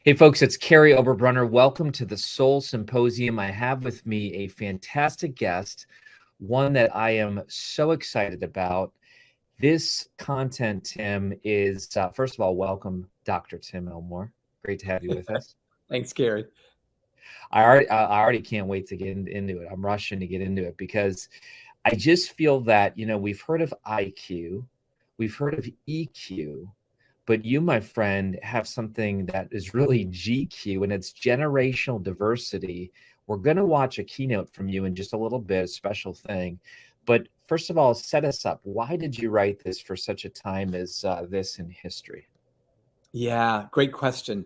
Hey, folks, it's Kary Oberbrunner. Welcome to the Soul Symposium. I have with me a fantastic guest, one that I am so excited about. This content, Tim, is, first of all, welcome, Dr. Tim Elmore. Great to have you with us. Thanks, Kary. I already can't wait to get into it. I'm rushing to get into it because I just feel that, we've heard of IQ, we've heard of EQ, but you, my friend, have something that is really GQ, and it's generational diversity. We're going to watch a keynote from you in just a little bit, a special thing. But first of all, set us up. Why did you write this for such a time as this in history? Yeah, great question.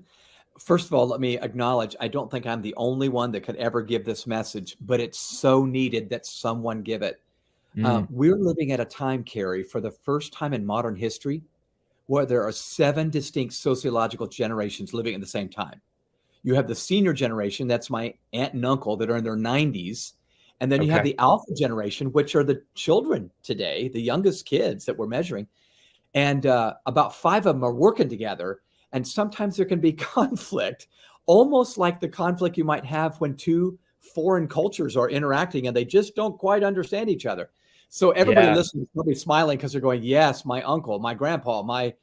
First of all, let me acknowledge, I don't think I'm the only one that could ever give this message, but it's so needed that someone give it. We're living at a time, Kary, for the first time in modern history, where there are 7 distinct sociological generations living at the same time. You have the senior generation, that's my aunt and uncle that are in their 90s. And then you have the alpha generation, which are the children today, the youngest kids that we're measuring. And about 5 of them are working together. And sometimes there can be conflict, almost like the conflict you might have when 2 foreign cultures are interacting and they just don't quite understand each other. So everybody listening is probably smiling because they're going, yes, my uncle, my grandpa, my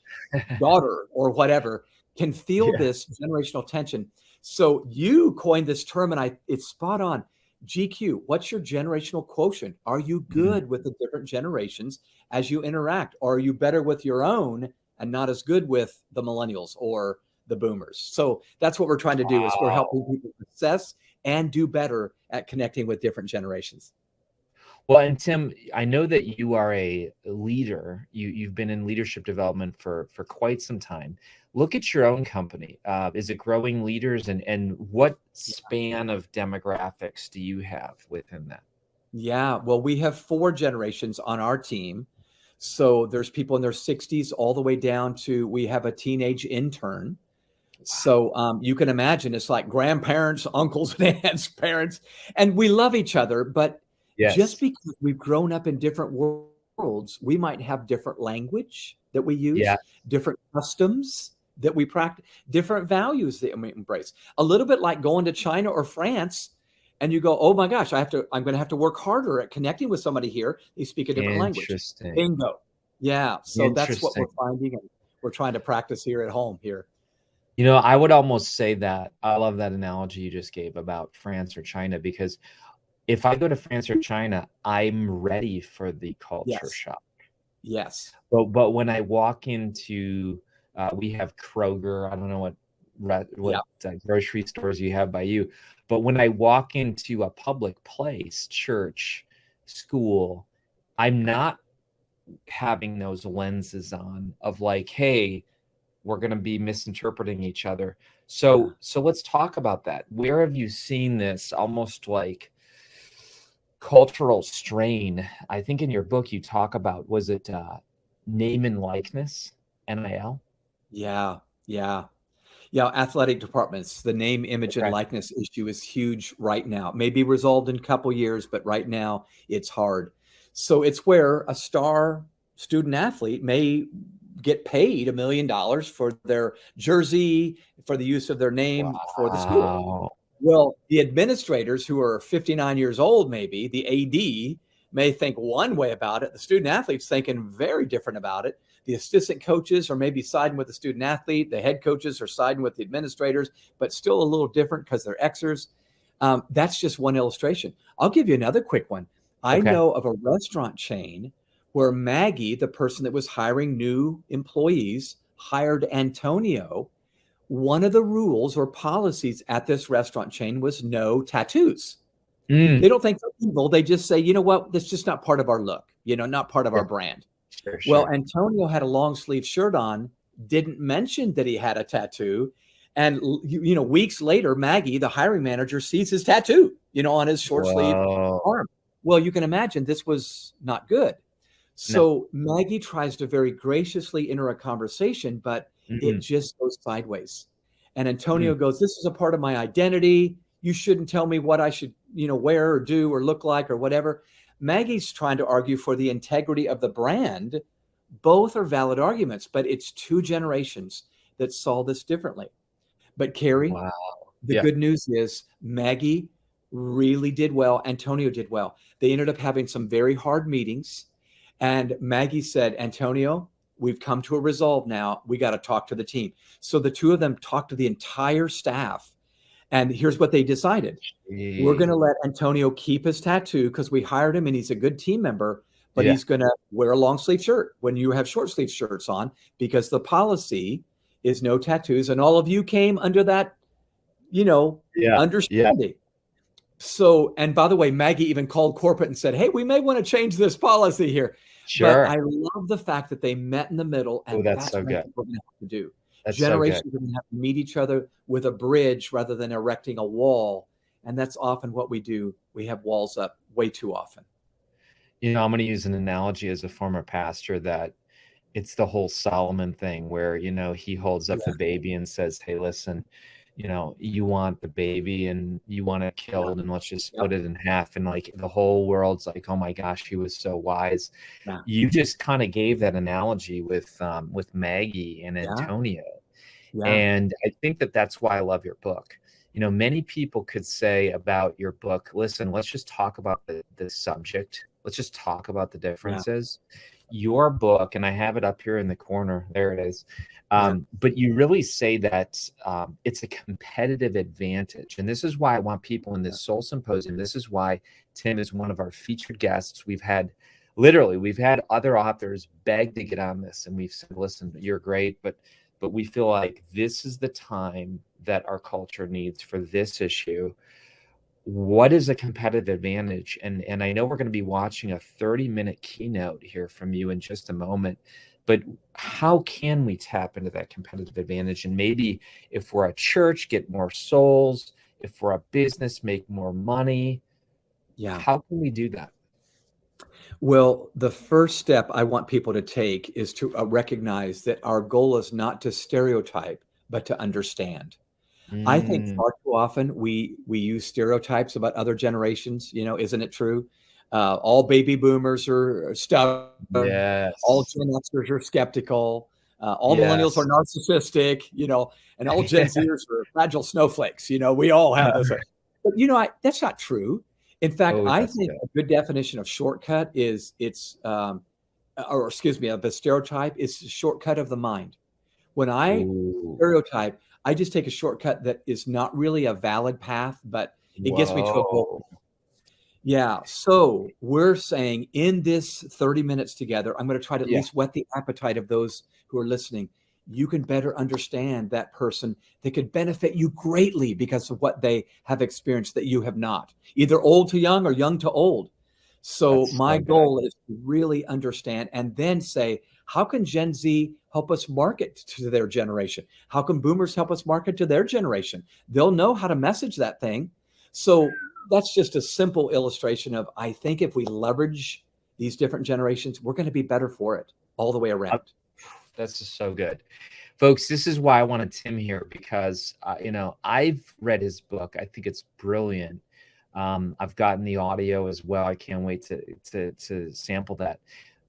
daughter, or whatever, can feel this generational tension. So you coined this term, and it's spot on. GQ, what's your generational quotient? Are you good with the different generations as you interact? Or are you better with your own and not as good with the millennials or the boomers? So that's what we're trying to do, is we're helping people assess and do better at connecting with different generations. Well, and Tim, I know that you are a leader. You've been in leadership development for quite some time. Look at your own company. Is it growing leaders, and what span of demographics do you have within that? Yeah, well, we have 4 generations on our team. So there's people in their 60s all the way down to, we have a teenage intern. So you can imagine it's like grandparents, uncles, and aunts, parents, and we love each other. But just because we've grown up in different worlds, we might have different language that we use, different customs that we practice, different values that we embrace. A little bit like going to China or France, and you go, oh my gosh, I'm going to have to work harder at connecting with somebody here. They speak a different language. Bingo. Yeah. So that's what we're finding, and we're trying to practice here at home here. I would almost say that I love that analogy you just gave about France or China, because if I go to France or China, I'm ready for the culture shock. Yes. But when I walk into, we have Kroger, I don't know what grocery stores you have by you, but when I walk into a public place, church, school, I'm not having those lenses on of like, hey, we're going to be misinterpreting each other. So let's talk about that. Where have you seen this almost like cultural strain? I think in your book you talk about, was it name and likeness, NIL? Yeah. Athletic departments, the name, image, and likeness issue is huge right now. May be resolved in a couple years, but right now it's hard. So it's where a star student athlete may get paid $1 million for their jersey, for the use of their name for the school. Well, the administrators, who are 59 years old, maybe the AD, may think one way about it. The student athlete's thinking very different about it. The assistant coaches are maybe siding with the student athlete. The head coaches are siding with the administrators, but still a little different because they're Xers. That's just one illustration. I'll give you another quick one. I know of a restaurant chain where Maggie, the person that was hiring new employees, hired Antonio. One of the rules or policies at this restaurant chain was no tattoos. They don't think they're evil. They just say, you know what, that's just not part of our look, not part of our brand. Sure. Well, Antonio had a long sleeve shirt on, didn't mention that he had a tattoo. And, weeks later, Maggie, the hiring manager, sees his tattoo, on his short sleeve arm. Well, you can imagine this was not good. So Maggie tries to very graciously enter a conversation, but it just goes sideways. And Antonio goes, this is a part of my identity. You shouldn't tell me what I should, wear or do or look like or whatever. Maggie's trying to argue for the integrity of the brand. Both are valid arguments, but it's 2 generations that saw this differently. But Kary, Wow. the Yeah. good news is Maggie really did well. Antonio did well. They ended up having some very hard meetings. And Maggie said, Antonio, we've come to a resolve now. We got to talk to the team. So the two of them talked to the entire staff. And here's what they decided. We're going to let Antonio keep his tattoo because we hired him and he's a good team member, but he's going to wear a long sleeve shirt when you have short sleeve shirts on, because the policy is no tattoos. And all of you came under that, understanding. So, and by the way, Maggie even called corporate and said, hey, we may want to change this policy here. Sure. But I love the fact that they met in the middle, and that's so what good. we're going to have to do. That's Generations so are going to have to meet each other with a bridge rather than erecting a wall. And that's often what we do. We have walls up way too often. I'm going to use an analogy as a former pastor that it's the whole Solomon thing where, he holds up the baby and says, hey, listen, you want the baby and you want it killed, and let's just split it in half. And like the whole world's like, oh my gosh, he was so wise. You just kind of gave that analogy with Maggie and Antonio. And I think that that's why I love your book. Many people could say about your book, listen, let's just talk about the subject. Let's just talk about the differences. Your book, and I have it up here in the corner, there it is. But you really say that it's a competitive advantage. And this is why I want people in this Soul Symposium. This is why Tim is one of our featured guests. We've had other authors beg to get on this. And we've said, listen, you're great, but we feel like this is the time that our culture needs for this issue. What is a competitive advantage? And I know we're going to be watching a 30-minute keynote here from you in just a moment, but how can we tap into that competitive advantage? And maybe if we're a church, get more souls, if we're a business, make more money. How can we do that? Well, the first step I want people to take is to recognize that our goal is not to stereotype, but to understand. I think far too often we use stereotypes about other generations. Isn't it true? All baby boomers are stubborn. All Gen Xers are skeptical. All millennials are narcissistic. And all Gen Zers are fragile snowflakes. We all have this. But that's not true. In fact, I think a good definition of shortcut is the stereotype is the shortcut of the mind. When I stereotype, I just take a shortcut that is not really a valid path, but it gets me to a goal. So we're saying in this 30 minutes together, I'm going to try to at least whet the appetite of those who are listening. You can better understand that person that could benefit you greatly because of what they have experienced that you have not, either old to young or young to old. So my goal is to really understand and then say, how can Gen Z help us market to their generation? How can boomers help us market to their generation? They'll know how to message that thing. So that's just a simple illustration of, I think if we leverage these different generations, we're going to be better for it all the way around. That's just so good. Folks, this is why I wanted Tim here, because, I've read his book. I think it's brilliant. I've gotten the audio as well. I can't wait to sample that.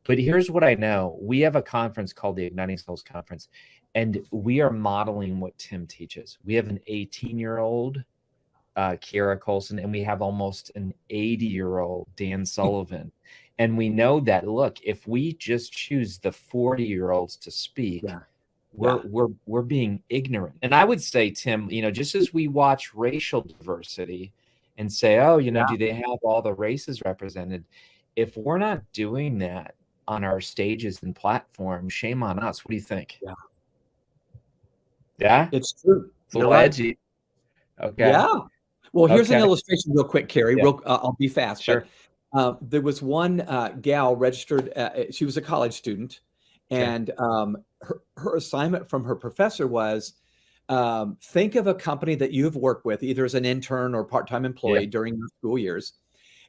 But here's what I know. We have a conference called the Igniting Souls Conference, and we are modeling what Tim teaches. We have an 18-year-old, Kiera Colson, and we have almost an 80-year-old Dan Sullivan. And we know that, look, if we just choose the 40-year-olds to speak, we're being ignorant. And I would say, Tim, just as we watch racial diversity and say, do they have all the races represented? If we're not doing that on our stages and platforms, shame on us. What do you think? Yeah? It's true. It's a little edgy. Okay. Yeah. Well, here's an illustration real quick, Kary. I'll be fast. Sure. But there was one gal registered. She was a college student. And her assignment from her professor was, think of a company that you've worked with, either as an intern or part-time employee during your school years,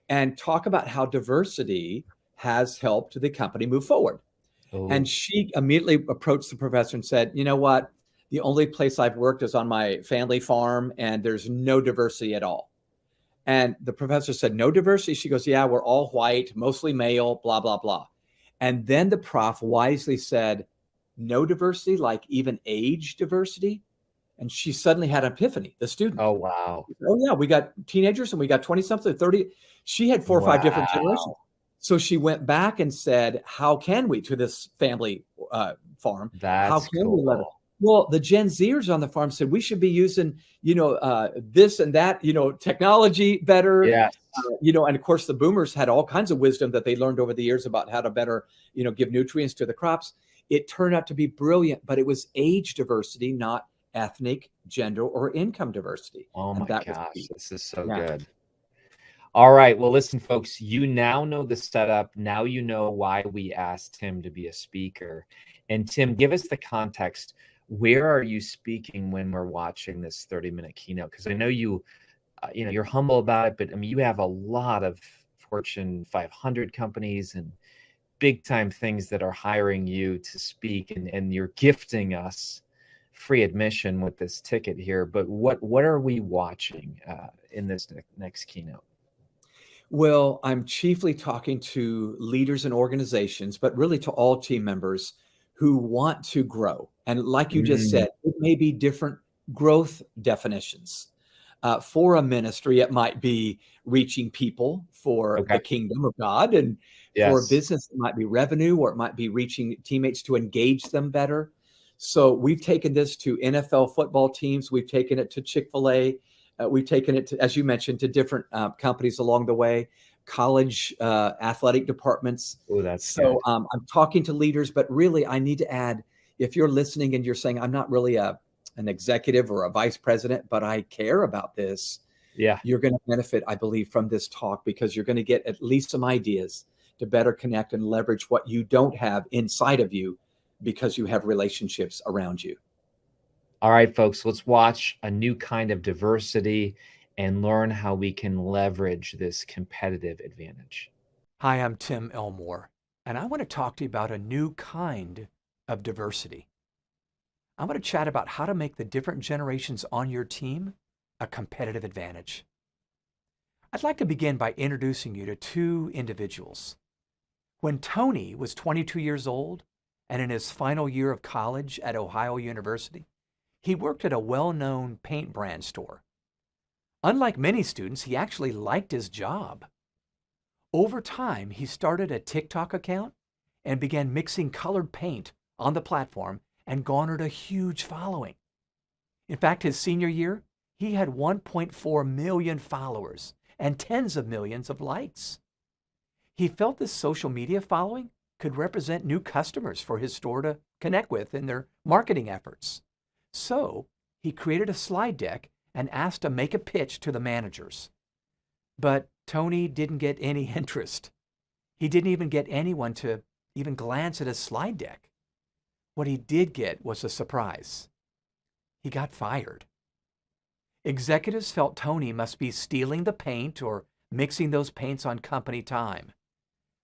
and talk about how diversity has helped the company move forward. And she immediately approached the professor and said, you know what? The only place I've worked is on my family farm, and there's no diversity at all. And the professor said, no diversity? She goes, yeah, we're all white, mostly male, blah, blah, blah. And then the prof wisely said, no diversity, like even age diversity? And she suddenly had an epiphany, the student. Oh, wow. Oh, yeah, we got teenagers and we got 20-something, 30. She had 4 or 5 different generations. Wow. So she went back and said, how can we, to this family farm, how That's can we let it? cool. Well, the Gen Zers on the farm said we should be using, this and that, technology better. Yes. And of course the boomers had all kinds of wisdom that they learned over the years about how to better, give nutrients to the crops. It turned out to be brilliant, but it was age diversity, not ethnic, gender, or income diversity. Oh my gosh, this is so good. All right. Well, listen, folks, you now know the setup. Now you know why we asked Tim to be a speaker. And Tim, give us the context. Where are you speaking when we're watching this 30-minute keynote? Because I know you're humble about it, but I mean, you have a lot of Fortune 500 companies and big time things that are hiring you to speak, and you're gifting us free admission with this ticket here. But what are we watching in this next keynote? Well, I'm chiefly talking to leaders and organizations, but really to all team members who want to grow. And like you just said, it may be different growth definitions. For a ministry, it might be reaching people for the kingdom of God. And for a business, it might be revenue, or it might be reaching teammates to engage them better. So we've taken this to NFL football teams. We've taken it to Chick-fil-A. We've taken it to, as you mentioned, to different companies along the way, college athletic departments. Oh, that's so I'm talking to leaders, but really I need to add, if you're listening and you're saying, I'm not really an executive or a vice president, but I care about this. Yeah. You're going to benefit, I believe, from this talk, because you're going to get at least some ideas to better connect and leverage what you don't have inside of you because you have relationships around you. All right, folks, let's watch a new kind of diversity and learn how we can leverage this competitive advantage. Hi, I'm Tim Elmore, and I want to talk to you about a new kind of diversity. I want to chat about how to make the different generations on your team a competitive advantage. I'd like to begin by introducing you to 2 individuals. When Tony was 22 years old and in his final year of college at Ohio University, he worked at a well-known paint brand store. Unlike many students, he actually liked his job. Over time, he started a TikTok account and began mixing colored paint on the platform and garnered a huge following. In fact, his senior year, he had 1.4 million followers and tens of millions of likes. He felt this social media following could represent new customers for his store to connect with in their marketing efforts. So he created a slide deck and asked to make a pitch to the managers. But Tony didn't get any interest. He didn't even get anyone to even glance at his slide deck. What he did get was a surprise. He got fired. Executives felt Tony must be stealing the paint or mixing those paints on company time.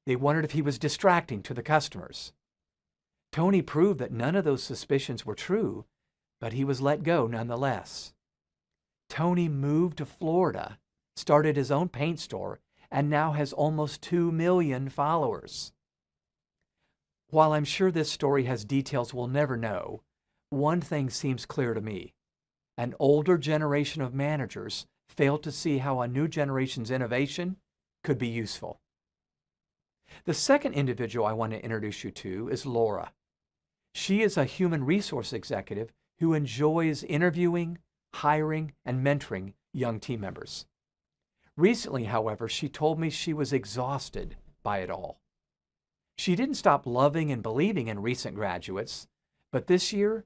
They wondered if he was distracting to the customers. Tony proved that none of those suspicions were true, but he was let go nonetheless. Tony moved to Florida, started his own paint store, and now has almost 2 million followers. While I'm sure this story has details we'll never know, one thing seems clear to me. An older generation of managers failed to see how a new generation's innovation could be useful. The second individual I want to introduce you to is Laura. She is a human resource executive who enjoys interviewing, hiring, and mentoring young team members. Recently, however, she told me she was exhausted by it all. She didn't stop loving and believing in recent graduates, but this year,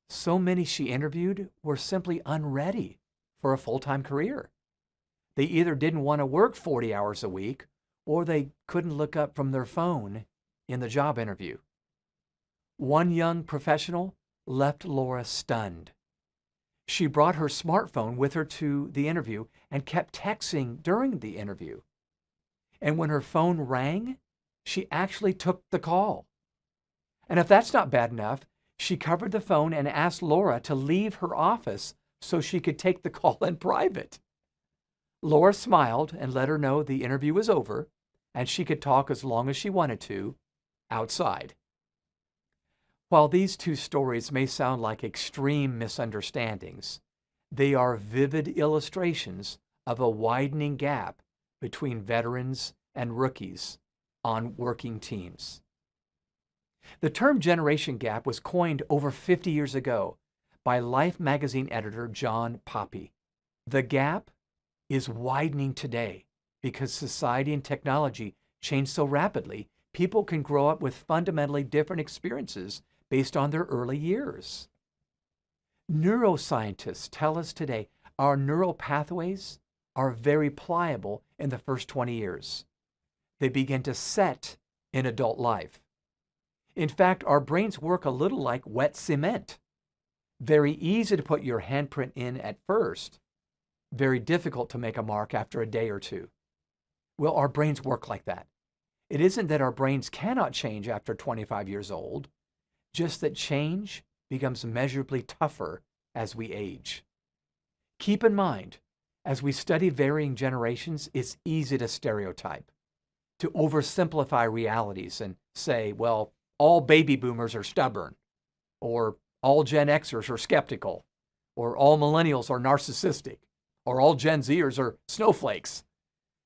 so many she interviewed were simply unready for a full-time career. They either didn't want to work 40 hours a week, or they couldn't look up from their phone in the job interview. One young professional left Laura stunned. She brought her smartphone with her to the interview and kept texting during the interview. And when her phone rang, she actually took the call. And if that's not bad enough, she covered the phone and asked Laura to leave her office so she could take the call in private. Laura smiled and let her know the interview was over and she could talk as long as she wanted to outside. While these two stories may sound like extreme misunderstandings, they are vivid illustrations of a widening gap between veterans and rookies on working teams. The term generation gap was coined over 50 years ago by Life magazine editor John Poppe. The gap is widening today because society and technology change so rapidly. People can grow up with fundamentally different experiences based on their early years. Neuroscientists tell us today our neural pathways are very pliable in the first 20 years. They begin to set in adult life. In fact, our brains work a little like wet cement. Very easy to put your handprint in at first, very difficult to make a mark after a day or two. Well, our brains work like that. It isn't that our brains cannot change after 25 years old, just that change becomes measurably tougher as we age. Keep in mind, as we study varying generations, it's easy to stereotype, to oversimplify realities and say, well, all baby boomers are stubborn, or all Gen Xers are skeptical, or all millennials are narcissistic, or all Gen Zers are snowflakes.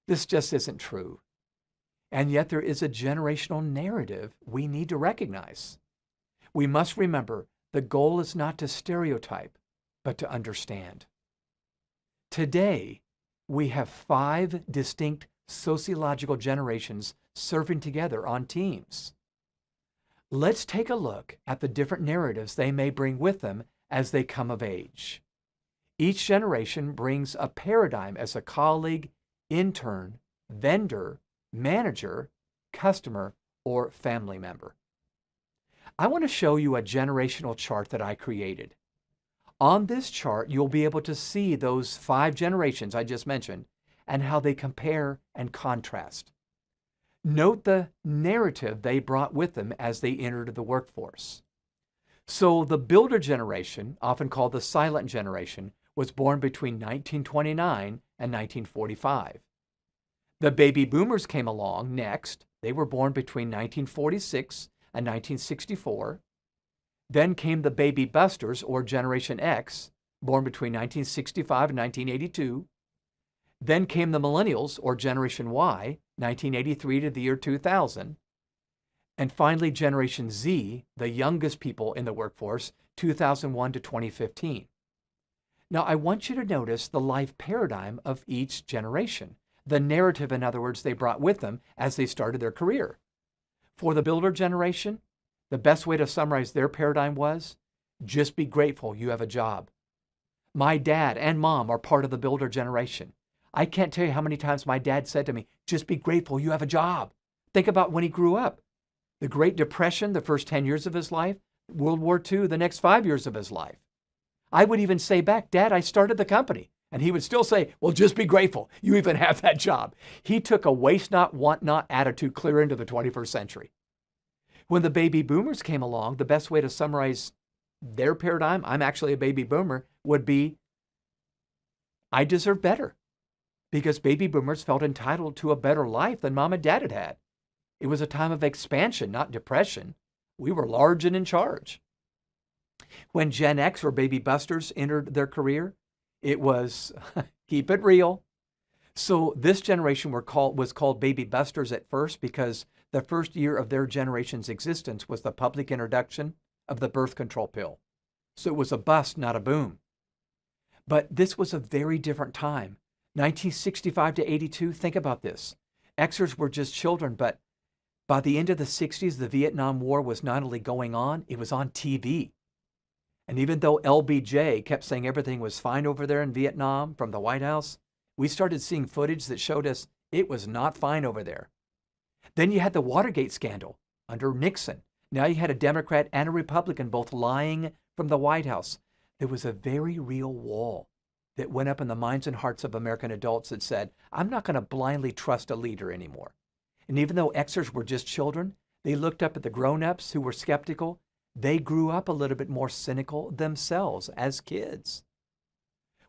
This just isn't true. And yet there is a generational narrative we need to recognize. We must remember the goal is not to stereotype, but to understand. Today, we have 5 distinct sociological generations serving together on teams. Let's take a look at the different narratives they may bring with them as they come of age. Each generation brings a paradigm as a colleague, intern, vendor, manager, customer, or family member. I want to show you a generational chart that I created. On this chart, you'll be able to see those 5 generations I just mentioned and how they compare and contrast. Note the narrative they brought with them as they entered the workforce. So the builder generation, often called the silent generation, was born between 1929 and 1945. The baby boomers came along next. They were born between 1946 and 1964. Then came the baby busters, or Generation X, born between 1965 and 1982. Then came the millennials, or Generation Y, 1983 to the year 2000. And finally, Generation Z, the youngest people in the workforce, 2001 to 2015. Now, I want you to notice the life paradigm of each generation, the narrative, in other words, they brought with them as they started their career. For the builder generation, the best way to summarize their paradigm was, just be grateful you have a job. My dad and mom are part of the builder generation. I can't tell you how many times my dad said to me, just be grateful you have a job. Think about when he grew up. The Great Depression, the first 10 years of his life, World War II, the next 5 years of his life. I would even say back, Dad, I started the company. And he would still say, well, just be grateful you even have that job. He took a waste not, want not attitude clear into the 21st century. When the baby boomers came along, the best way to summarize their paradigm, I'm actually a baby boomer, would be, I deserve better. Because baby boomers felt entitled to a better life than mom and dad had had. It was a time of expansion, not depression. We were large and in charge. When Gen X, or baby busters, entered their career, it was keep it real. So this generation was called baby busters at first because the first year of their generation's existence was the public introduction of the birth control pill. So it was a bust, not a boom. But this was a very different time. 1965 to 82, think about this. Xers were just children, but by the end of the 60s, the Vietnam War was not only going on, it was on TV. And even though LBJ kept saying everything was fine over there in Vietnam from the White House, we started seeing footage that showed us it was not fine over there. Then you had the Watergate scandal under Nixon. Now you had a Democrat and a Republican both lying from the White House. There was a very real wall that went up in the minds and hearts of American adults that said, I'm not going to blindly trust a leader anymore. And even though Xers were just children, they looked up at the grown-ups who were skeptical. They grew up a little bit more cynical themselves as kids.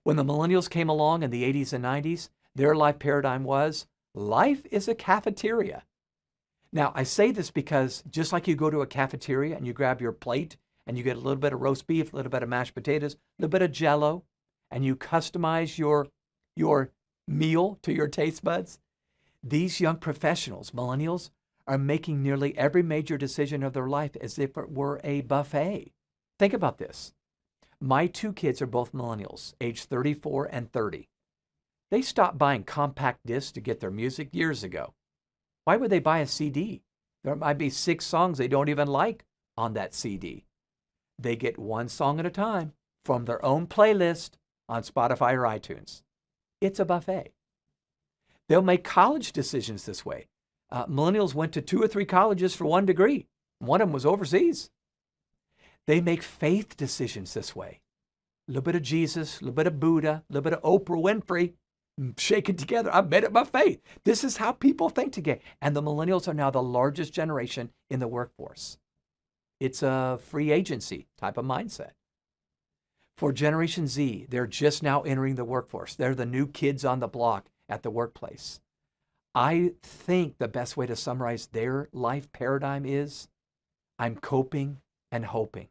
When the millennials came along in the 80s and 90s, their life paradigm was, life is a cafeteria. Now, I say this because just like you go to a cafeteria and you grab your plate and you get a little bit of roast beef, a little bit of mashed potatoes, a little bit of Jell-O, and you customize your meal to your taste buds, these young professionals, millennials, are making nearly every major decision of their life as if it were a buffet. Think about this. My 2 kids are both millennials, age 34 and 30. They stopped buying compact discs to get their music years ago. Why would they buy a CD? There might be 6 songs they don't even like on that CD. They get 1 song at a time from their own playlist on Spotify or iTunes. It's a buffet. They'll make college decisions this way. Millennials went to 2 or 3 colleges for 1 degree. One of them was overseas. They make faith decisions this way. A little bit of Jesus, a little bit of Buddha, a little bit of Oprah Winfrey, shake it together. I've made it my faith. This is how people think today. And the millennials are now the largest generation in the workforce. It's a free agency type of mindset. For Generation Z, they're just now entering the workforce. They're the new kids on the block at the workplace. I think the best way to summarize their life paradigm is, I'm coping and hoping.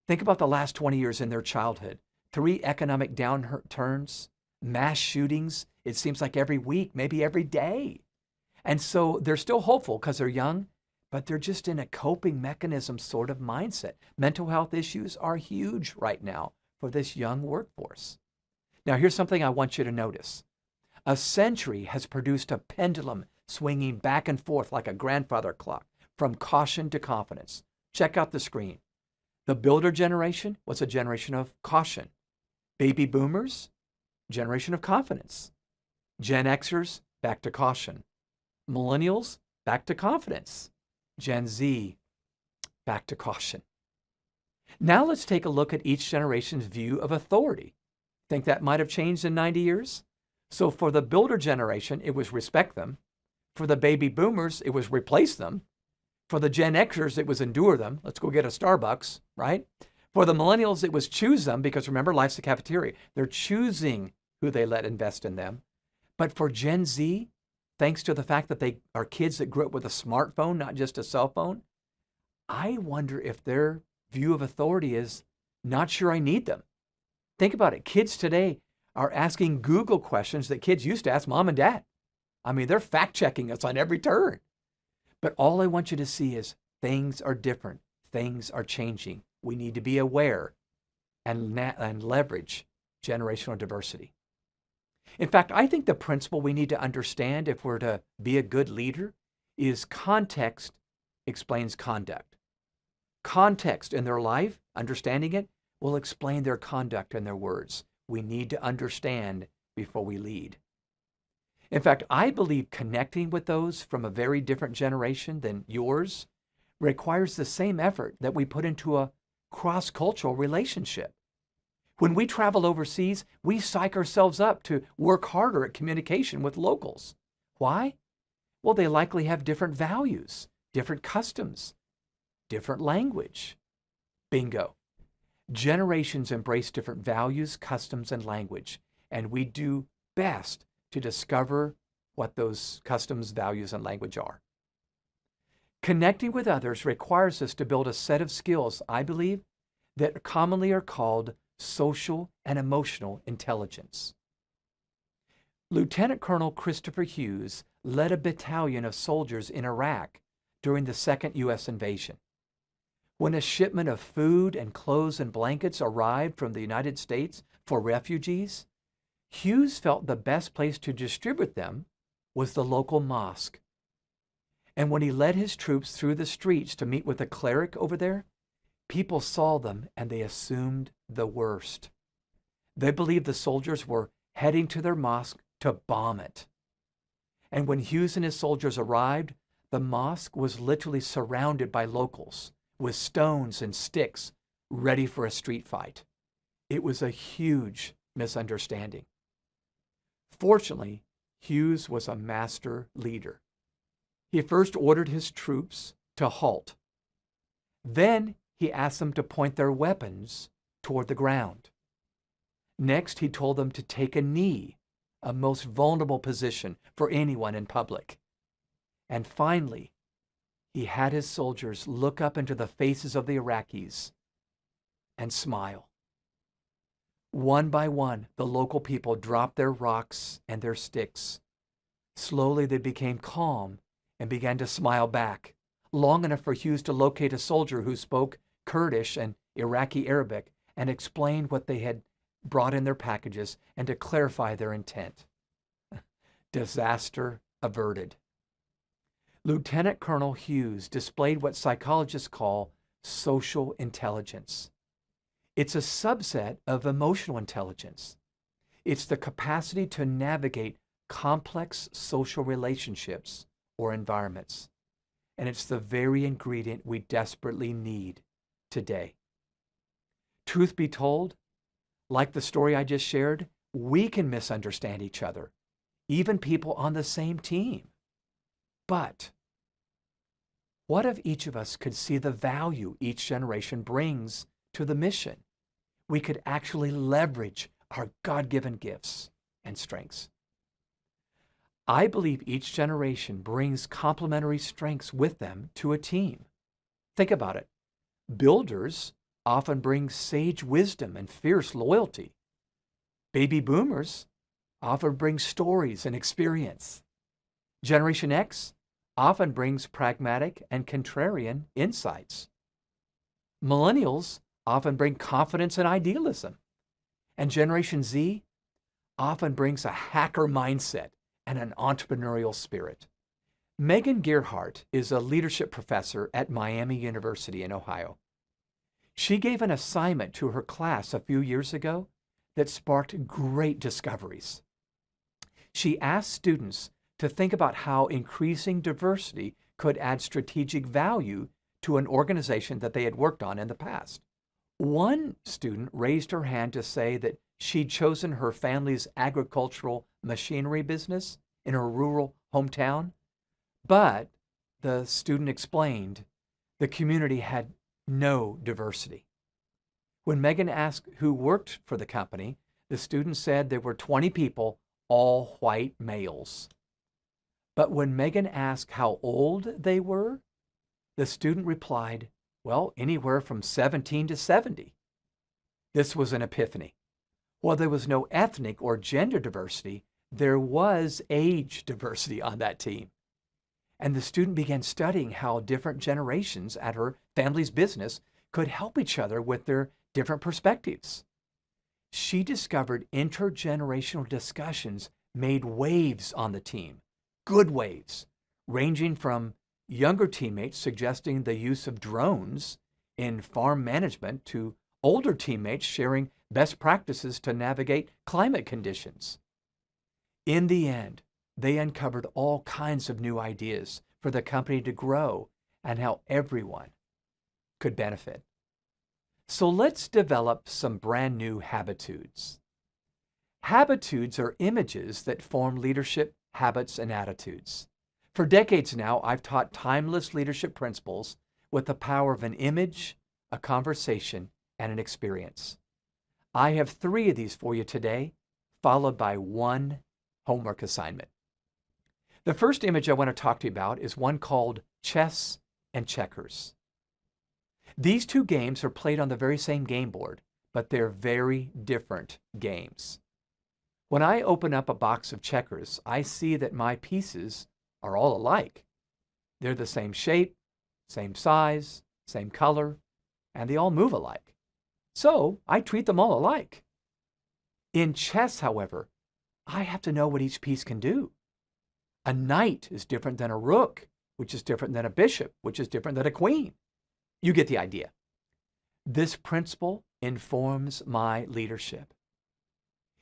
Think about the last 20 years in their childhood. 3 economic downturns, mass shootings, it seems like every week, maybe every day. And so they're still hopeful because they're young, but they're just in a coping mechanism sort of mindset. Mental health issues are huge right now for this young workforce. Now, here's something I want you to notice. A century has produced a pendulum swinging back and forth like a grandfather clock from caution to confidence. Check out the screen. The builder generation was a generation of caution. Baby boomers, generation of confidence. Gen Xers, back to caution. Millennials, back to confidence. Gen Z, back to caution. Now let's take a look at each generation's view of authority. Think that might have changed in 90 years? So for the builder generation, it was respect them. For the baby boomers, it was replace them. For the Gen Xers, it was endure them. Let's go get a Starbucks, right? For the millennials, it was choose them, because remember, life's a cafeteria. They're choosing who they let invest in them. But for Gen Z, thanks to the fact that they are kids that grew up with a smartphone, not just a cell phone, I wonder if their view of authority is not sure I need them. Think about it. Kids today are asking Google questions that kids used to ask mom and dad. I mean, they're fact checking us on every turn. But all I want you to see is things are different. Things are changing. We need to be aware and leverage generational diversity. In fact, I think the principle we need to understand if we're to be a good leader is context explains conduct. Context in their life, understanding it, will explain their conduct and their words. We need to understand before we lead. In fact, I believe connecting with those from a very different generation than yours requires the same effort that we put into a cross-cultural relationship. When we travel overseas, we psych ourselves up to work harder at communication with locals. Why? Well, they likely have different values, different customs, different language. Bingo. Generations embrace different values, customs, and language, and we do best to discover what those customs, values, and language are. Connecting with others requires us to build a set of skills, I believe, that commonly are called social and emotional intelligence. Lieutenant Colonel Christopher Hughes led a battalion of soldiers in Iraq during the second U.S. invasion. When a shipment of food and clothes and blankets arrived from the United States for refugees, Hughes felt the best place to distribute them was the local mosque. And when he led his troops through the streets to meet with a cleric over there, people saw them and they assumed the worst. They believed the soldiers were heading to their mosque to bomb it. And when Hughes and his soldiers arrived, the mosque was literally surrounded by locals with stones and sticks ready for a street fight. It was a huge misunderstanding. Fortunately, Hughes was a master leader. He first ordered his troops to halt. Then he asked them to point their weapons toward the ground. Next, he told them to take a knee, a most vulnerable position for anyone in public. And finally, he had his soldiers look up into the faces of the Iraqis and smile. One by one, the local people dropped their rocks and their sticks. Slowly, they became calm and began to smile back, long enough for Hughes to locate a soldier who spoke Kurdish and Iraqi Arabic and explained what they had brought in their packages and to clarify their intent. Disaster averted. Lieutenant Colonel Hughes displayed what psychologists call social intelligence. It's a subset of emotional intelligence. It's the capacity to navigate complex social relationships or environments. And it's the very ingredient we desperately need today. Truth be told, like the story I just shared, we can misunderstand each other, even people on the same team. But what if each of us could see the value each generation brings to the mission? We could actually leverage our God-given gifts and strengths. I believe each generation brings complementary strengths with them to a team. Think about it. Builders often bring sage wisdom and fierce loyalty. Baby boomers often bring stories and experience. Generation X often brings pragmatic and contrarian insights. Millennials often bring confidence and idealism. And Generation Z often brings a hacker mindset and an entrepreneurial spirit. Megan Gearhart is a leadership professor at Miami University in Ohio. She gave an assignment to her class a few years ago that sparked great discoveries. She asked students to think about how increasing diversity could add strategic value to an organization that they had worked on in the past. One student raised her hand to say that she'd chosen her family's agricultural machinery business in her rural hometown, but the student explained the community had no diversity. When Megan asked who worked for the company, the student said there were 20 people, all white males. But when Megan asked how old they were, the student replied, well, anywhere from 17 to 70. This was an epiphany. While there was no ethnic or gender diversity, there was age diversity on that team. And the student began studying how different generations at her family's business could help each other with their different perspectives. She discovered intergenerational discussions made waves on the team, good waves, ranging from younger teammates suggesting the use of drones in farm management to older teammates sharing best practices to navigate climate conditions. In the end, they uncovered all kinds of new ideas for the company to grow and how everyone could benefit. So let's develop some brand new habitudes. Habitudes are images that form leadership habits and attitudes. For decades now, I've taught timeless leadership principles with the power of an image, a conversation, and an experience. I have 3 of these for you today, followed by one homework assignment. The first image I want to talk to you about is one called chess and checkers. These 2 games are played on the very same game board, but they're very different games. When I open up a box of checkers, I see that my pieces are all alike. They're the same shape, same size, same color, and they all move alike. So I treat them all alike. In chess, however, I have to know what each piece can do. A knight is different than a rook, which is different than a bishop, which is different than a queen. You get the idea. This principle informs my leadership.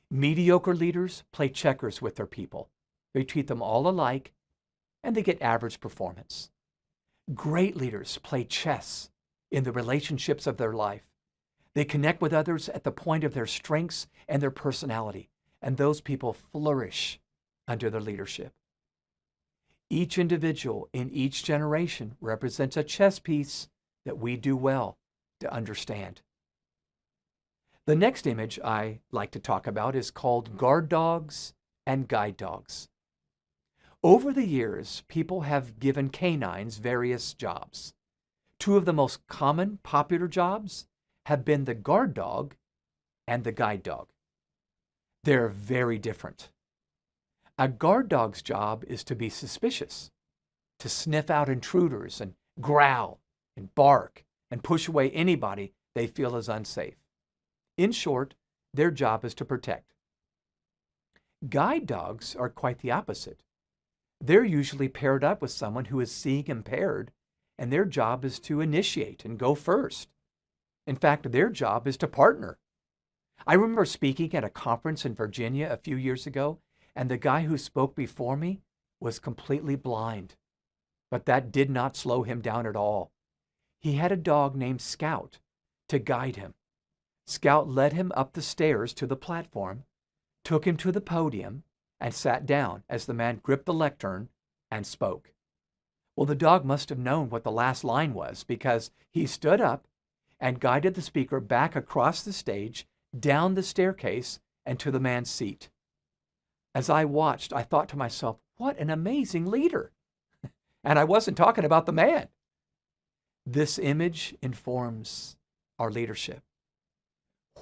Mediocre leaders play checkers with their people. They treat them all alike, and they get average performance. Great leaders play chess in the relationships of their life. They connect with others at the point of their strengths and their personality, and those people flourish under their leadership. Each individual in each generation represents a chess piece that we do well to understand. The next image I like to talk about is called guard dogs and guide dogs. Over the years, people have given canines various jobs. Two of the most common popular jobs have been the guard dog and the guide dog. They're very different. A guard dog's job is to be suspicious, to sniff out intruders and growl and bark and push away anybody they feel is unsafe. In short, their job is to protect. Guide dogs are quite the opposite. They're usually paired up with someone who is seeing impaired, and their job is to initiate and go first. In fact, their job is to partner. I remember speaking at a conference in Virginia a few years ago, and the guy who spoke before me was completely blind. But that did not slow him down at all. He had a dog named Scout to guide him. Scout led him up the stairs to the platform, took him to the podium, and sat down as the man gripped the lectern and spoke. Well, the dog must have known what the last line was, because he stood up and guided the speaker back across the stage, down the staircase, and to the man's seat. As I watched, I thought to myself, what an amazing leader. And I wasn't talking about the man. This image informs our leadership.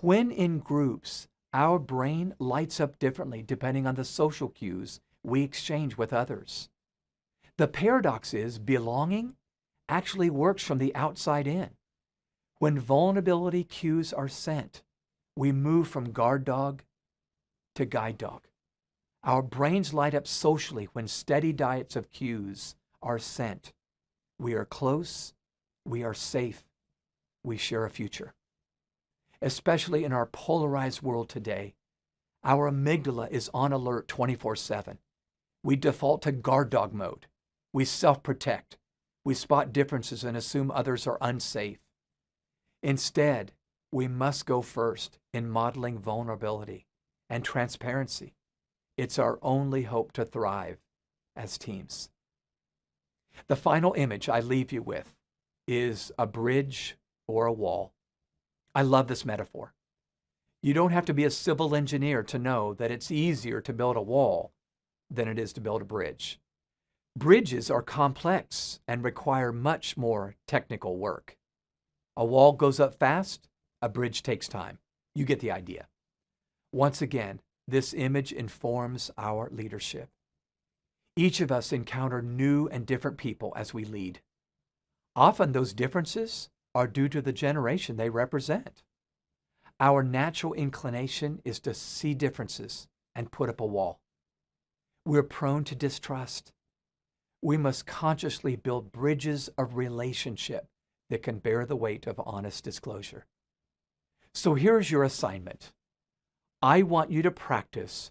When in groups, our brain lights up differently depending on the social cues we exchange with others. The paradox is belonging actually works from the outside in. When vulnerability cues are sent, we move from guard dog to guide dog. Our brains light up socially when steady diets of cues are sent. We are close, we are safe, we share a future. Especially in our polarized world today, our amygdala is on alert 24/7. We default to guard dog mode. We self-protect. We spot differences and assume others are unsafe. Instead, we must go first in modeling vulnerability and transparency. It's our only hope to thrive as teams. The final image I leave you with is a bridge or a wall. I love this metaphor. You don't have to be a civil engineer to know that it's easier to build a wall than it is to build a bridge. Bridges are complex and require much more technical work. A wall goes up fast, a bridge takes time. You get the idea. Once again, this image informs our leadership. Each of us encounter new and different people as we lead. Often those differences are due to the generation they represent. Our natural inclination is to see differences and put up a wall. We're prone to distrust. We must consciously build bridges of relationship that can bear the weight of honest disclosure. So here's your assignment. I want you to practice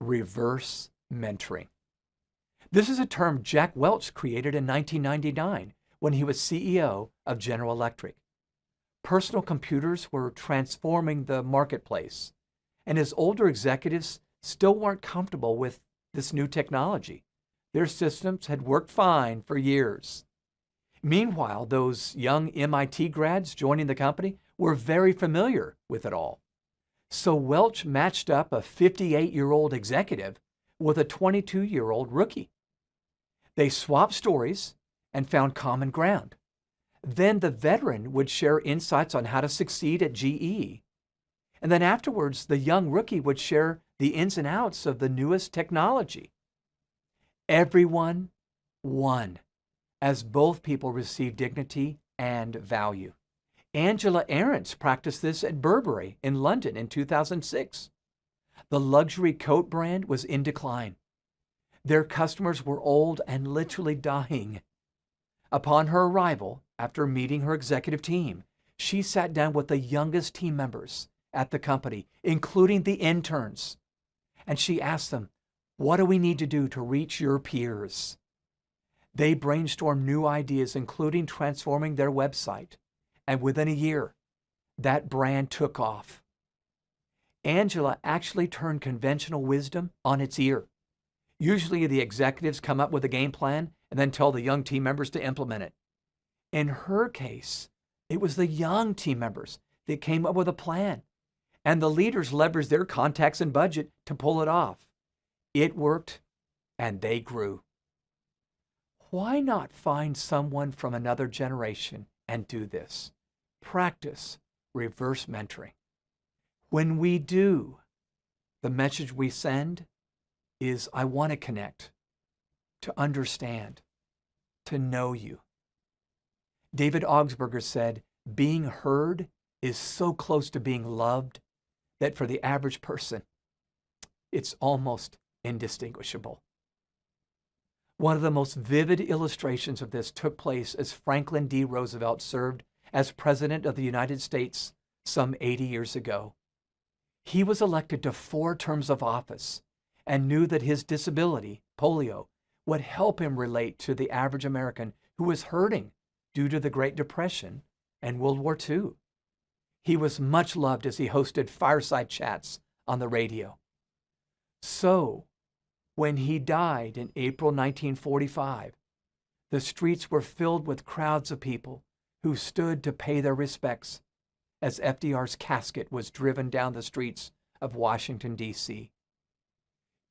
reverse mentoring. This is a term Jack Welch created in 1999 when he was CEO of General Electric. Personal computers were transforming the marketplace, and his older executives still weren't comfortable with this new technology. Their systems had worked fine for years. Meanwhile, those young MIT grads joining the company were very familiar with it all. So Welch matched up a 58-year-old executive with a 22-year-old rookie. They swapped stories and found common ground. Then the veteran would share insights on how to succeed at GE. And then afterwards, the young rookie would share the ins and outs of the newest technology. Everyone won, as both people received dignity and value. Angela Ahrendts practiced this at Burberry in London in 2006. The luxury coat brand was in decline. Their customers were old and literally dying. Upon her arrival, after meeting her executive team, she sat down with the youngest team members at the company, including the interns. And she asked them, "What do we need to do to reach your peers?" They brainstormed new ideas, including transforming their website. And within a year, that brand took off. Angela actually turned conventional wisdom on its ear. Usually the executives come up with a game plan and then tell the young team members to implement it. In her case, it was the young team members that came up with a plan, and the leaders leveraged their contacts and budget to pull it off. It worked, and they grew. Why not find someone from another generation and do this? Practice reverse mentoring. When we do, the message we send is, I want to connect, to understand, to know you. David Augsburger said, being heard is so close to being loved that for the average person, it's almost indistinguishable. One of the most vivid illustrations of this took place as Franklin D. Roosevelt served as President of the United States some 80 years ago. He was elected to 4 terms of office and knew that his disability, polio, would help him relate to the average American who was hurting due to the Great Depression and World War II. He was much loved as he hosted fireside chats on the radio. So, when he died in April 1945, the streets were filled with crowds of people who stood to pay their respects as FDR's casket was driven down the streets of Washington, D.C.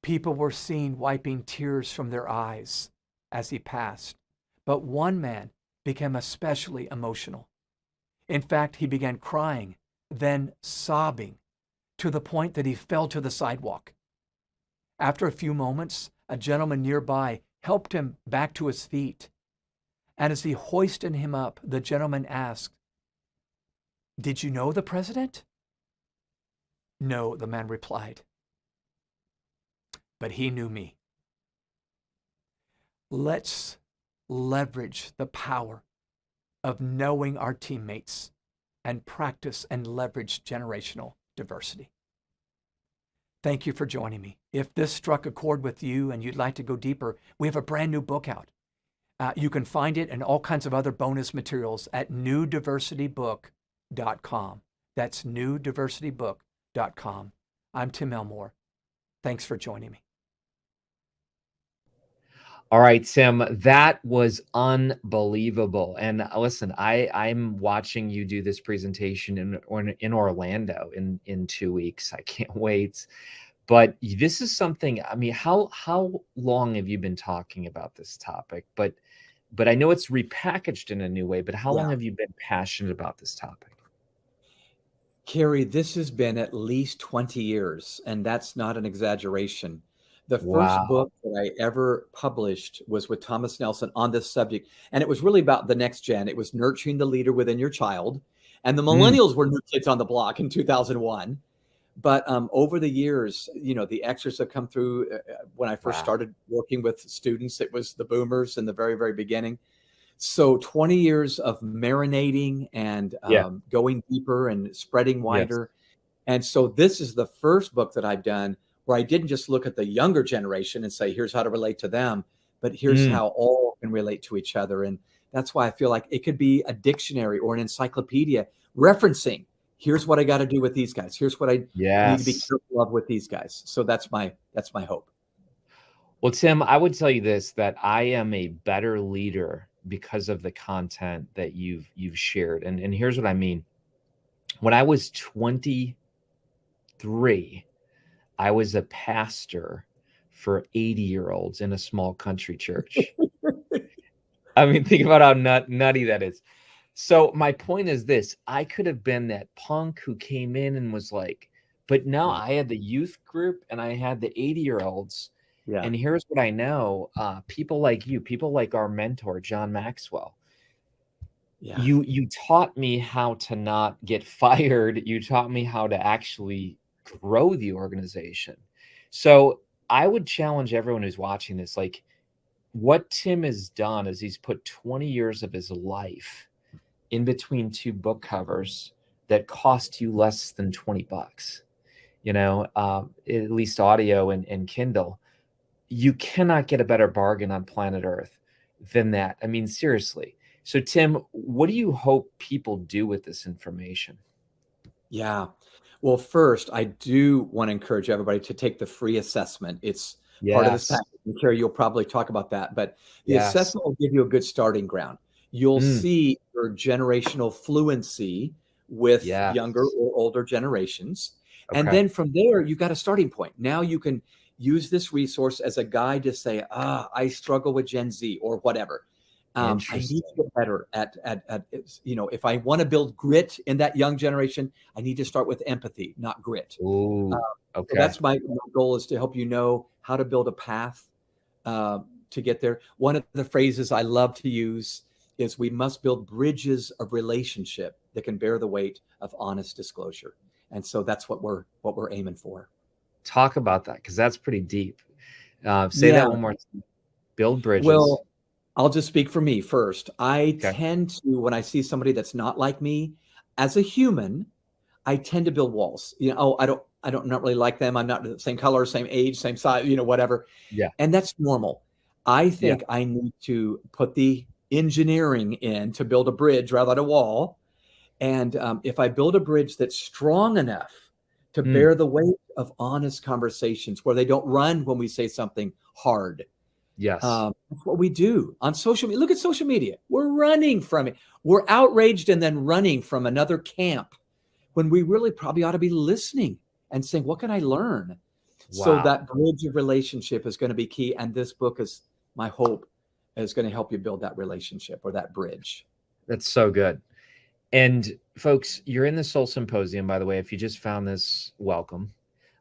People were seen wiping tears from their eyes as he passed, but one man became especially emotional. In fact, he began crying, then sobbing, to the point that he fell to the sidewalk. After a few moments, a gentleman nearby helped him back to his feet. And as he hoisted him up, the gentleman asked, "Did you know the president?" "No," the man replied. "But he knew me." Let's leverage the power of knowing our teammates and practice and leverage generational diversity. Thank you for joining me. If this struck a chord with you and you'd like to go deeper, we have a brand new book out. You can find it and all kinds of other bonus materials at newdiversitybook.com. That's newdiversitybook.com. I'm Tim Elmore. Thanks for joining me. All right, Tim, that was unbelievable. And listen, I'm watching you do this presentation in Orlando in 2 weeks. I can't wait. But this is something, I mean, how long have you been talking about this topic? But I know it's repackaged in a new way, but how long have you been passionate about this topic? Kary, this has been at least 20 years, and that's not an exaggeration. The first book that I ever published was with Thomas Nelson on this subject, and it was really about the next gen. It was nurturing the leader within your child, and the millennials were new kids on the block in 2001. But over the years, you know, the Xers have come through. When I first started working with students, it was the boomers in the very, very beginning. So 20 years of marinating and going deeper and spreading wider. And so this is the first book that I've done where I didn't just look at the younger generation and say, here's how to relate to them, but here's how all can relate to each other. And that's why I feel like it could be a dictionary or an encyclopedia referencing, here's what I got to do with these guys. Here's what I need to be careful of with these guys. So that's my hope. Well, Tim, I would tell you this, that I am a better leader because of the content that you've shared. And here's what I mean. When I was 23, I was a pastor for 80-year-olds in a small country church. I mean, think about how nutty that is. So my point is this, I could have been that punk who came in and was like, but no, I had the youth group and I had the 80-year-olds. And here's what I know, people like you, people like our mentor, John Maxwell, you taught me how to not get fired. You taught me how to actually grow the organization. So I would challenge everyone who's watching this, like what Tim has done is he's put 20 years of his life in between 2 book covers that cost you less than $20, you know, at least audio and Kindle. You cannot get a better bargain on planet Earth than that. I mean, seriously. So Tim, what do you hope people do with this information? Yeah. Well, first, I do want to encourage everybody to take the free assessment. It's part of this package. And Kary, you'll probably talk about that, but the assessment will give you a good starting ground. You'll see your generational fluency with younger or older generations. And then from there, you've got a starting point. Now you can use this resource as a guide to say, I struggle with Gen Z or whatever. I need to get better at, if I want to build grit in that young generation, I need to start with empathy, not grit. Ooh, okay. So that's my goal, is to help you know how to build a path to get there. One of the phrases I love to use is, we must build bridges of relationship that can bear the weight of honest disclosure. And so that's what we're aiming for. Talk about that, because that's pretty deep. Say that one more time. Build bridges. Well, I'll just speak for me first. I tend to, when I see somebody that's not like me as a human, I tend to build walls. I don't not really like them. I'm not the same color, same age, same size, whatever. Yeah. And that's normal. I think I need to put the engineering in to build a bridge rather than a wall. And if I build a bridge that's strong enough to bear the weight of honest conversations, where they don't run when we say something hard. Yes. That's what we do on social media. Look at social media. We're running from it. We're outraged and then running from another camp, when we really probably ought to be listening and saying, what can I learn? Wow. So that bridge of relationship is going to be key. And this book, is my hope, is going to help you build that relationship, or that bridge. That's so good. And folks, you're in the Soul Symposium, by the way. If you just found this, welcome.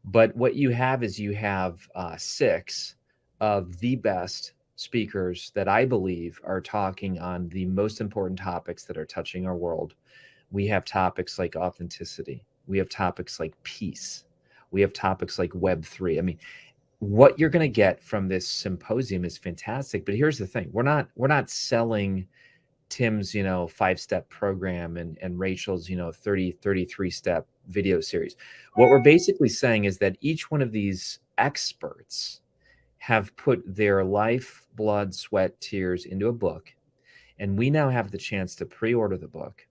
But what you have is, you have 6 of the best speakers that I believe are talking on the most important topics that are touching our world. We have topics like authenticity. We have topics like peace. We have topics like Web3. I mean, what you're going to get from this symposium is fantastic. But here's the thing: we're not selling Tim's 5-step program and Rachel's 33-step video series. What we're basically saying is that each one of these experts have put their life, blood, sweat, tears into a book, and we now have the chance to pre-order the book.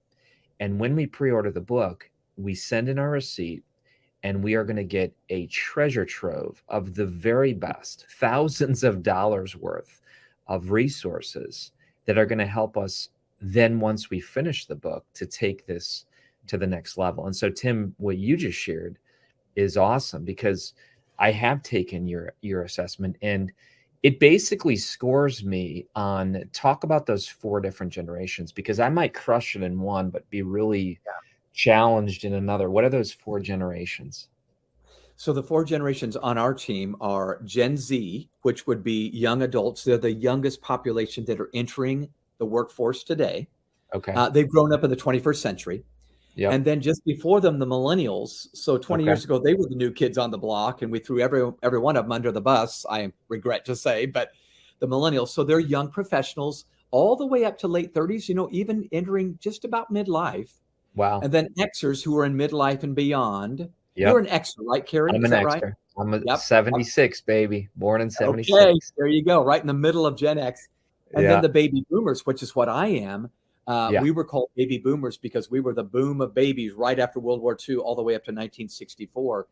And when we pre-order the book, we send in our receipt, and we are going to get a treasure trove of the very best, thousands of dollars worth of resources that are going to help us then, once we finish the book, to take this to the next level. And so, Tim, what you just shared is awesome, because I have taken your assessment, and it basically scores me on, talk about those 4 different generations, because I might crush it in one, but be really challenged in another. What are those 4 generations? So the 4 generations on our team are Gen Z, which would be young adults. They're the youngest population that are entering the workforce today. Okay. They've grown up in the 21st century. Yep. And then just before them, the millennials. So 20 years ago, they were the new kids on the block, and we threw every one of them under the bus, I regret to say, but the millennials. So they're young professionals all the way up to late 30s, even entering just about midlife. Wow. And then Xers, who are in midlife and beyond. Yep. You're an Xer, right, Kary? I'm an Xer. Right? I'm a 76, baby. Born in 76. Okay, there you go. Right in the middle of Gen X. And then the baby boomers, which is what I am. We were called baby boomers because we were the boom of babies right after World War II, all the way up to 1964.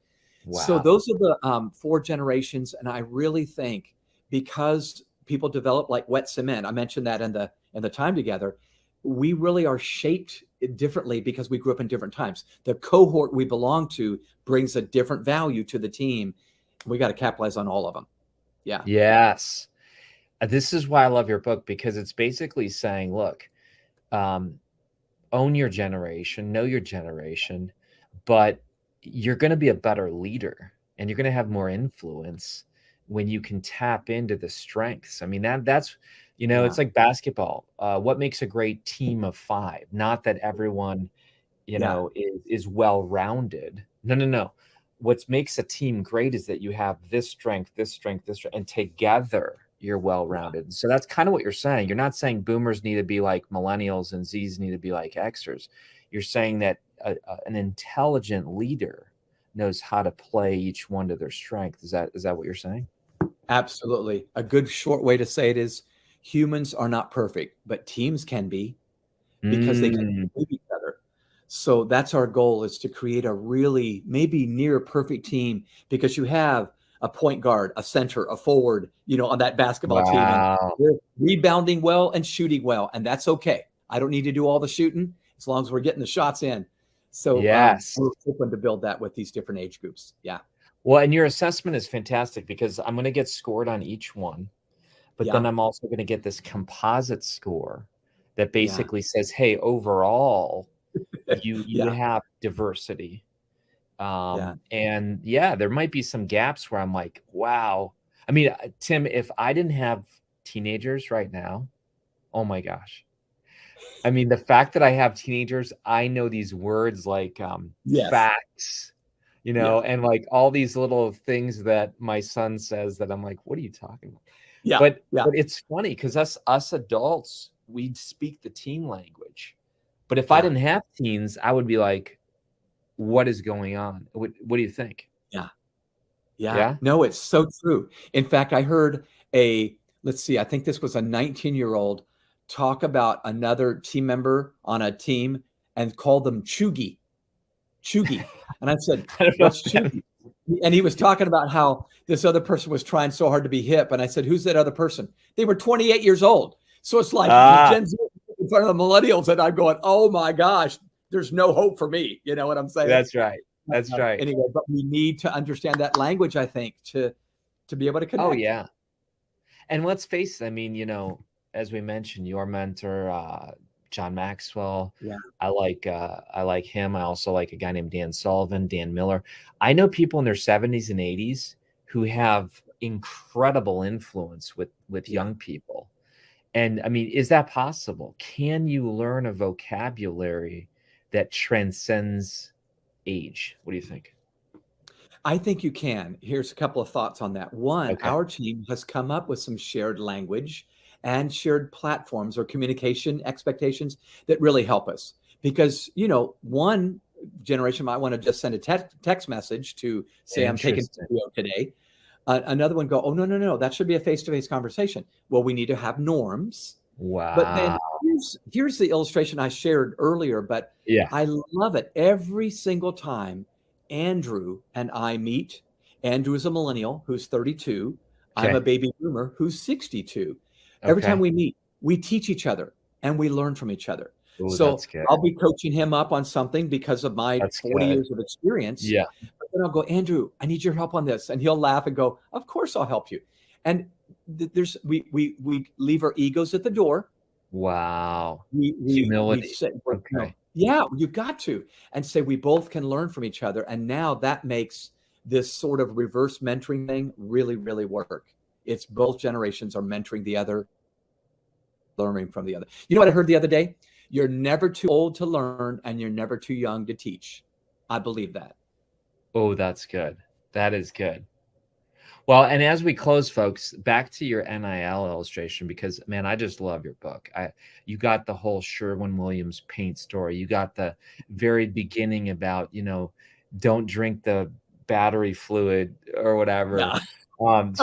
Wow. So those are the 4 generations. And I really think, because people develop like wet cement, I mentioned that in the time together, we really are shaped differently because we grew up in different times. The cohort we belong to brings a different value to the team. We got to capitalize on all of them. Yeah. Yes. This is why I love your book, because it's basically saying, look, own your generation, know your generation, but you're going to be a better leader, and you're going to have more influence when you can tap into the strengths. I mean, that's, it's like basketball. What makes a great team of 5? Not that everyone, is well-rounded. No. What makes a team great is that you have this strength, and together you're well-rounded. So that's kind of what you're saying. You're not saying boomers need to be like millennials and Zs need to be like Xers. You're saying that an intelligent leader knows how to play each one to their strength. Is that what you're saying? Absolutely. A good short way to say it is, humans are not perfect, but teams can be, because they can help each other. So that's our goal, is to create a really maybe near perfect team, because you have a point guard, a center, a forward, on that basketball team. And they're rebounding well and shooting well. And that's okay. I don't need to do all the shooting as long as we're getting the shots in. So we're open to build that with these different age groups. Yeah. Well, and your assessment is fantastic because I'm going to get scored on each one, but then Yeah. I'm also going to get this composite score that Yeah. basically says, hey, overall, you Yeah. have diversity. Yeah. And yeah, there might be some gaps where I'm like, wow. I mean, Tim, if I didn't have teenagers right now, oh my gosh. I mean, the fact that I have teenagers, I know these words like Yes. facts, you Yeah. know, and like all these little things that my son says that I'm like, what are you talking about? Yeah. But Yeah. it's funny because us adults, we speak the teen language. But if I Yeah. didn't have teens, I would be like, what is going on? What do you think? Yeah. Yeah. Yeah. No, it's so true. In fact, I heard let's see, I think this was a 19-year-old talk about another team member on a team and call them chuggy. Chuggy. And I said, I don't know. what's chuggy? And he was talking about how this other person was trying so hard to be hip. And I said, who's that other person? They were 28 years old. So it's like the Gen Z in front of the millennials. And I'm going, oh my gosh, there's no hope for me. You know what I'm saying? That's right. That's right. Anyway, but we need to understand that language, I think, to be able to connect. Oh yeah. And let's face it, I mean, you know, as we mentioned, your mentor, John Maxwell. Yeah. I like him. I also like a guy named Dan Sullivan, Dan Miller. I know people in their 70s and 80s who have incredible influence with young people. And I mean, is that possible? Can you learn a vocabulary that transcends age? What do you think? I think you can. Here's a couple of thoughts on that. One, Okay. our team has come up with some shared language and shared platforms or communication expectations that really help us. Because, you know, one generation might want to just send a text message to say, I'm taking video today. Another one go, oh, no, that should be a face-to-face conversation. Well, we need to have norms. Wow. But then here's the illustration I shared earlier, but yeah, I love it. Every single time Andrew and I meet, Andrew is a millennial who's 32. Okay. I'm a baby boomer who's 62. Every time we meet, we teach each other and we learn from each other. Ooh, so I'll be coaching him up on something because of my 40 years of experience. Yeah. But then I'll go, Andrew, I need your help on this. And he'll laugh and go, of course I'll help you. And we leave our egos at the door. Wow. Humility. Okay. You know, yeah, you've got to. And say we both can learn from each other. And now that makes this sort of reverse mentoring thing really, really work. It's both generations are mentoring the other, learning from the other. You know what I heard the other day? You're never too old to learn and you're never too young to teach. I believe that. Oh, that's good. That is good. Well, and as we close, folks, back to your NIL illustration, because man, I just love your book. You got the whole Sherwin-Williams paint story. You got the very beginning about, you know, don't drink the battery fluid or whatever. Yeah.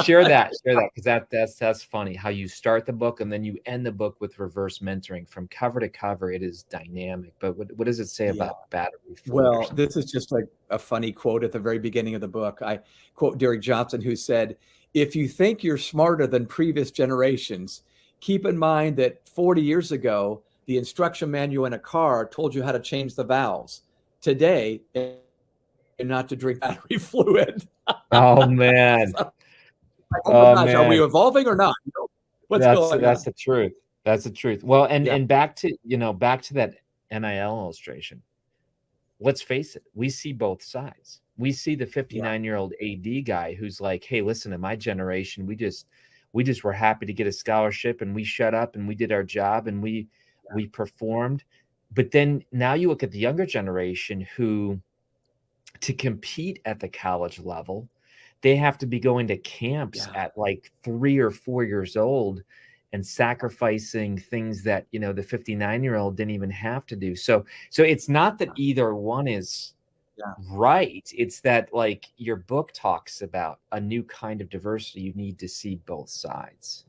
Share that because that's funny how you start the book and then you end the book with reverse mentoring from cover to cover. It is dynamic. But what does it say about battery fluid? Well, this is just like a funny quote at the very beginning of the book. I quote Derek Johnson, who said, if you think you're smarter than previous generations, keep in mind that 40 years ago, the instruction manual in a car told you how to change the valves. Today, not to drink battery fluid. Oh, man. Oh my gosh, are we evolving or not? What's going on? That's the truth. That's the truth. Well, and back to that NIL illustration. Let's face it, we see both sides. We see the 59-year-old AD guy who's like, hey, listen, in my generation, we just were happy to get a scholarship and we shut up and we did our job and we performed. But then now you look at the younger generation who, to compete at the college level, they have to be going to camps at like 3 or 4 years old and sacrificing things that, you know, the 59-year-old didn't even have to do. So it's not that either one is right. It's that, like, your book talks about a new kind of diversity. You need to see both sides.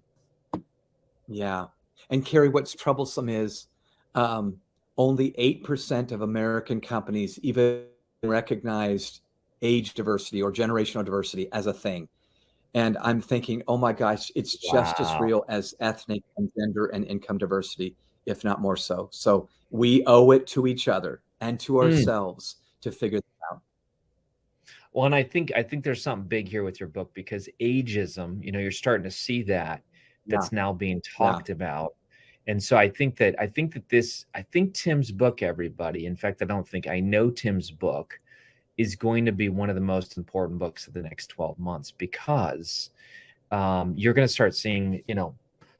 Yeah. And Kary, what's troublesome is only 8% of American companies even recognized age diversity or generational diversity as a thing. And I'm thinking, oh my gosh, it's just as real as ethnic and gender and income diversity, if not more so. So we owe it to each other and to ourselves to figure that out. Well, and I think there's something big here with your book, because ageism, you're starting to see that Yeah. that's now being talked about. And so I think Tim's book, everybody, in fact, I know Tim's book is going to be one of the most important books of the next 12 months, because you're going to start seeing,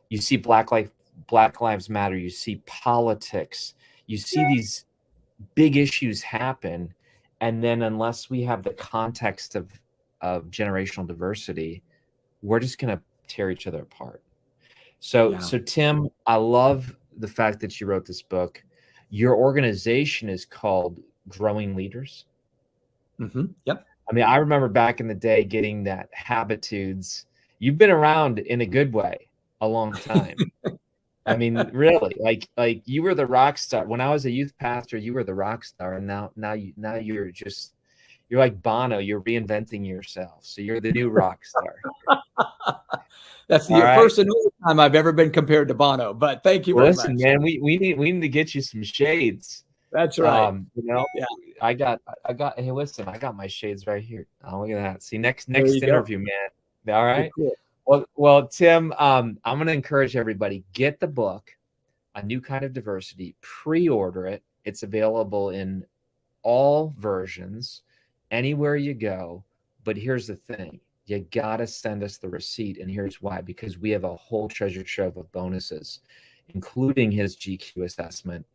you see Black Lives Matter, you see politics, you see these big issues happen. And then unless we have the context of generational diversity, we're just going to tear each other apart. So Tim, I love the fact that you wrote this book. Your organization is called Growing Leaders. Yep. I mean, I remember back in the day getting that habitudes. You've been around in a good way a long time. I mean, really, like you were the rock star when I was a youth pastor. You were the rock star, and now you're like Bono. You're reinventing yourself, so you're the new rock star. That's the first and only time I've ever been compared to Bono. But thank you very much. Listen, man, we need to get you some shades. That's right. I got. Hey, listen, I got my shades right here. Oh, look at that. See, next interview, man. All right. Cool. Well, Tim, I'm going to encourage everybody, get the book, A New Kind of Diversity, pre-order it. It's available in all versions, anywhere you go. But here's the thing. You got to send us the receipt. And here's why, because we have a whole treasure trove of bonuses, including his GQ assessment,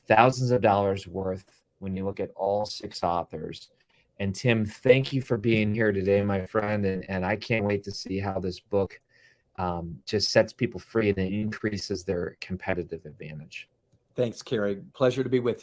thousands of dollars worth when you look at all 6 authors. And Tim, thank you for being here today, my friend. And I can't wait to see how this book just sets people free and it increases their competitive advantage. Thanks, Kary. Pleasure to be with you.